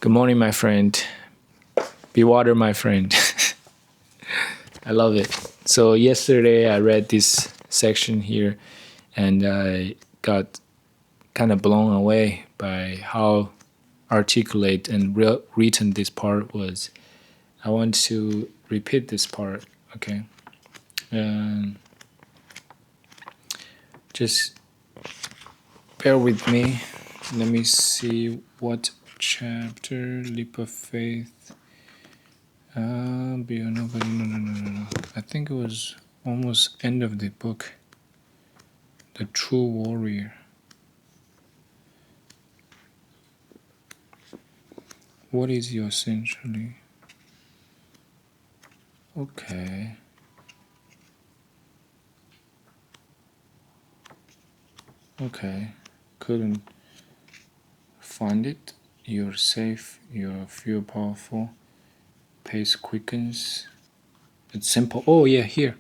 Good morning, my friend. Be water, my friend. I love it. So yesterday I read this section here and I got kind of blown away by how articulate and written this part was. I want to repeat this part, okay? Just bear with me. Let me see what chapter, Leap of Faith. No. I think it was almost end of the book. The True Warrior. What is your essentially? Okay. Couldn't find it. You're safe. You feel powerful. Pace quickens. It's simple. Oh yeah, here.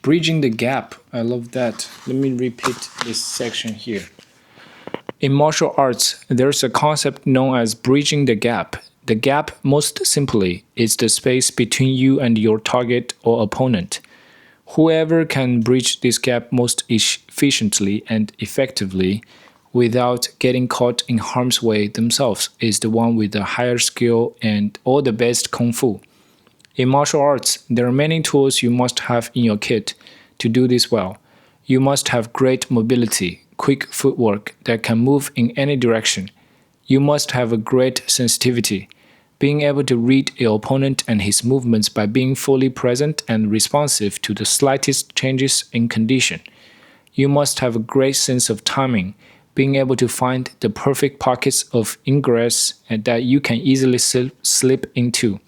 Bridging the gap. I love that. Let me repeat this section here. In martial arts, there's a concept known as bridging the gap. The gap, most simply, is the space between you and your target or opponent. Whoever can bridge this gap most efficiently and effectively without getting caught in harm's way themselves is the one with the higher skill and or the best kung fu. In martial arts, there are many tools you must have in your kit to do this well. You must have great mobility, quick footwork that can move in any direction. You must have a great sensitivity, being able to read your opponent and his movements by being fully present and responsive to the slightest changes in condition. You must have a great sense of timing, being able to find the perfect pockets of ingress that you can easily slip into.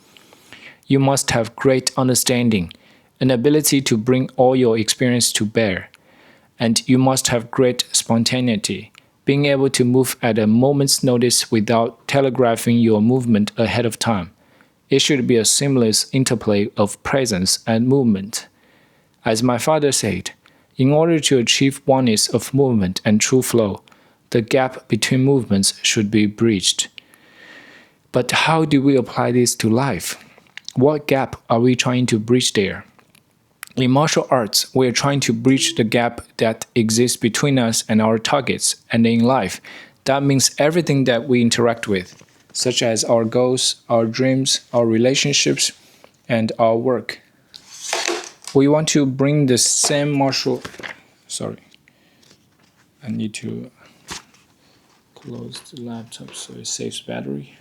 You must have great understanding, an ability to bring all your experience to bear. And you must have great spontaneity, being able to move at a moment's notice without telegraphing your movement ahead of time. It should be a seamless interplay of presence and movement. As my father said, in order to achieve oneness of movement and true flow, the gap between movements should be bridged. But how do we apply this to life? What gap are we trying to bridge there? In martial arts, we are trying to bridge the gap that exists between us and our targets, and in life, that means everything that we interact with, such as our goals, our dreams, our relationships, and our work. We want to bring the same martial... Sorry. I need to close the laptop so it saves battery.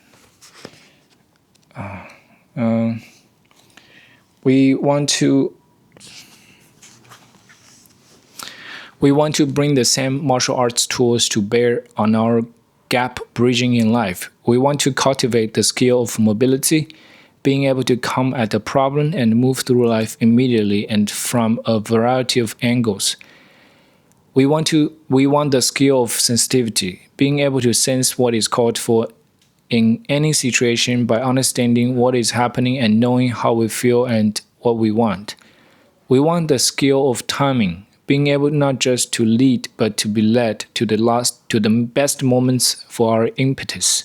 We want to bring the same martial arts tools to bear on our gap bridging in life. We want to cultivate the skill of mobility, being able to come at a problem and move through life immediately and from a variety of angles. We want the skill of sensitivity, being able to sense what is called for in any situation by understanding what is happening and knowing how we feel and what we want. We want the skill of timing, being able not just to lead but to be led to the best moments for our impetus.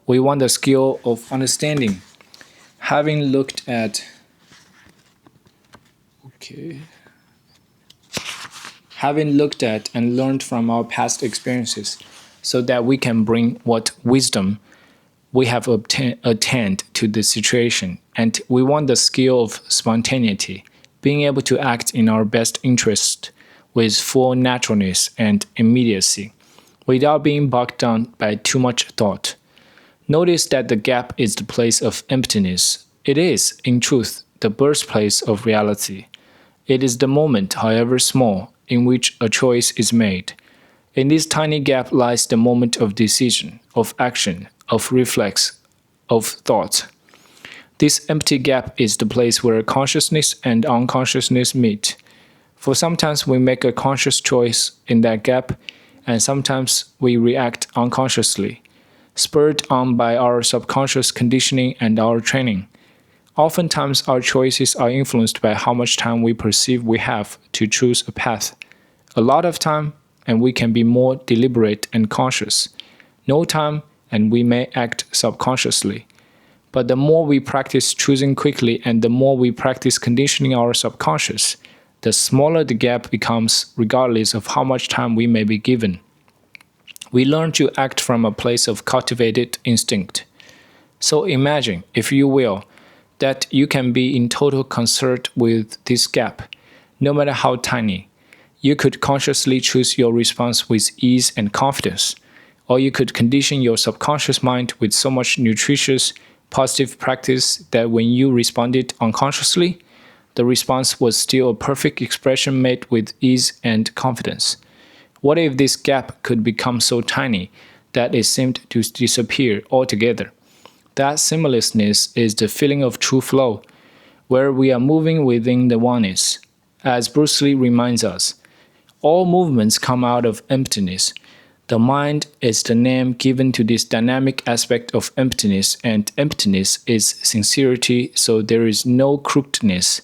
We want the skill of understanding, having looked at and learned from our past experiences so that we can bring what wisdom we have attained to the situation. And we want the skill of spontaneity, being able to act in our best interest with full naturalness and immediacy, without being bogged down by too much thought. Notice that the gap is the place of emptiness. It is, in truth, the birthplace of reality. It is the moment, however small, in which a choice is made. In this tiny gap lies the moment of decision, of action, of reflex, of thought. This empty gap is the place where consciousness and unconsciousness meet. For sometimes we make a conscious choice in that gap, and sometimes we react unconsciously, spurred on by our subconscious conditioning and our training. Oftentimes our choices are influenced by how much time we perceive we have to choose a path. A lot of time, and we can be more deliberate and conscious. No time, and we may act subconsciously. But the more we practice choosing quickly and the more we practice conditioning our subconscious, the smaller the gap becomes regardless of how much time we may be given. We learn to act from a place of cultivated instinct. So imagine, if you will, that you can be in total concert with this gap, no matter how tiny. You could consciously choose your response with ease and confidence, or you could condition your subconscious mind with so much nutritious, positive practice that when you responded unconsciously, the response was still a perfect expression made with ease and confidence. What if this gap could become so tiny that it seemed to disappear altogether? That seamlessness is the feeling of true flow, where we are moving within the oneness. As Bruce Lee reminds us, all movements come out of emptiness. The mind is the name given to this dynamic aspect of emptiness, and emptiness is sincerity, so there is no crookedness,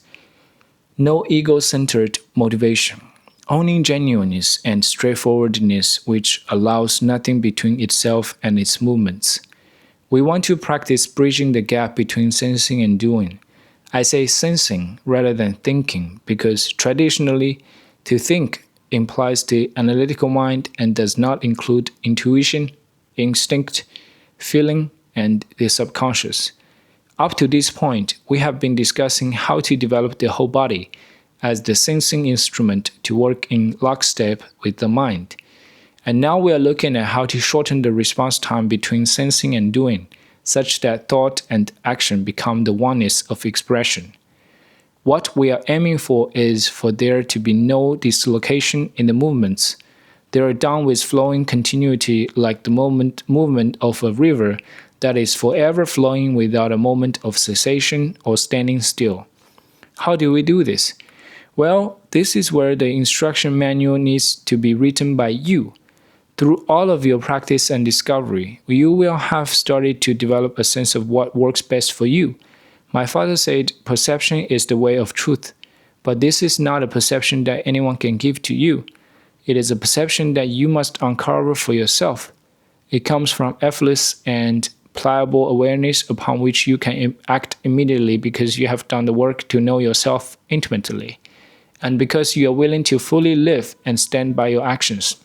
no ego-centered motivation, only genuineness and straightforwardness which allows nothing between itself and its movements. We want to practice bridging the gap between sensing and doing. I say sensing rather than thinking because traditionally, to think implies the analytical mind and does not include intuition, instinct, feeling, and the subconscious. Up to this point, we have been discussing how to develop the whole body as the sensing instrument to work in lockstep with the mind. And now we are looking at how to shorten the response time between sensing and doing, such that thought and action become the oneness of expression. What we are aiming for is for there to be no dislocation in the movements. They are done with flowing continuity like the movement of a river that is forever flowing without a moment of cessation or standing still. How do we do this? Well, this is where the instruction manual needs to be written by you. Through all of your practice and discovery, you will have started to develop a sense of what works best for you. My father said perception is the way of truth, but this is not a perception that anyone can give to you. It is a perception that you must uncover for yourself. It comes from effortless and pliable awareness upon which you can act immediately because you have done the work to know yourself intimately, and because you are willing to fully live and stand by your actions.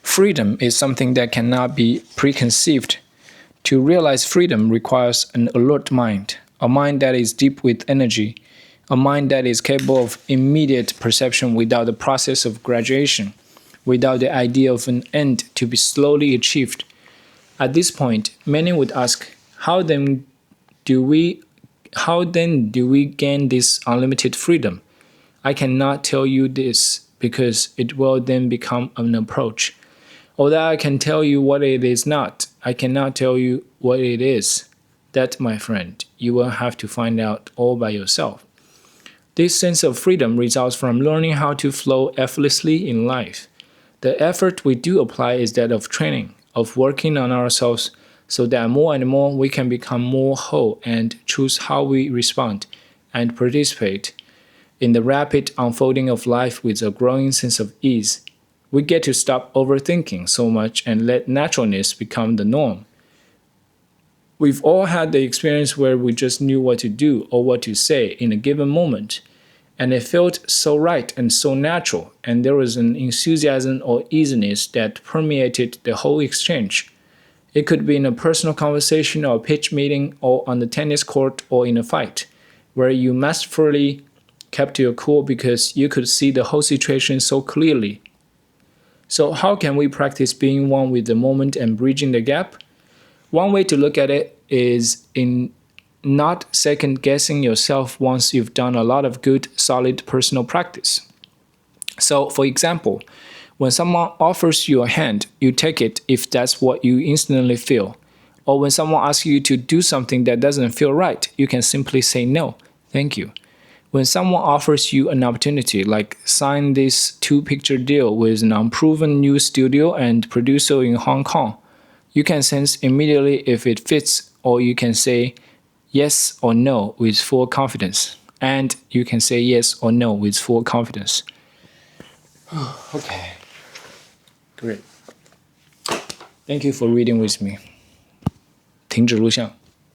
Freedom is something that cannot be preconceived. To realize freedom requires an alert mind, a mind that is deep with energy, a mind that is capable of immediate perception without the process of graduation, without the idea of an end to be slowly achieved. At this point, many would ask, how then do we gain this unlimited freedom? I cannot tell you this because it will then become an approach. Although I can tell you what it is not, I cannot tell you what it is. That, my friend, you will have to find out all by yourself. This sense of freedom results from learning how to flow effortlessly in life. The effort we do apply is that of training, of working on ourselves so that more and more we can become more whole and choose how we respond and participate in the rapid unfolding of life with a growing sense of ease. We get to stop overthinking so much and let naturalness become the norm. We've all had the experience where we just knew what to do or what to say in a given moment, and it felt so right and so natural, and there was an enthusiasm or easiness that permeated the whole exchange. It could be in a personal conversation or a pitch meeting or on the tennis court or in a fight, where you masterfully kept your cool because you could see the whole situation so clearly. So how can we practice being one with the moment and bridging the gap? One way to look at it is in not second-guessing yourself once you've done a lot of good, solid personal practice. So, for example, when someone offers you a hand, you take it if that's what you instantly feel. Or when someone asks you to do something that doesn't feel right, you can simply say no, thank you. When someone offers you an opportunity, like sign this 2-picture deal with an unproven new studio and producer in Hong Kong, you can sense immediately if it fits, or you can say yes or no with full confidence. And you can say yes or no with full confidence. Okay, great. Thank you for reading with me. 停止录像。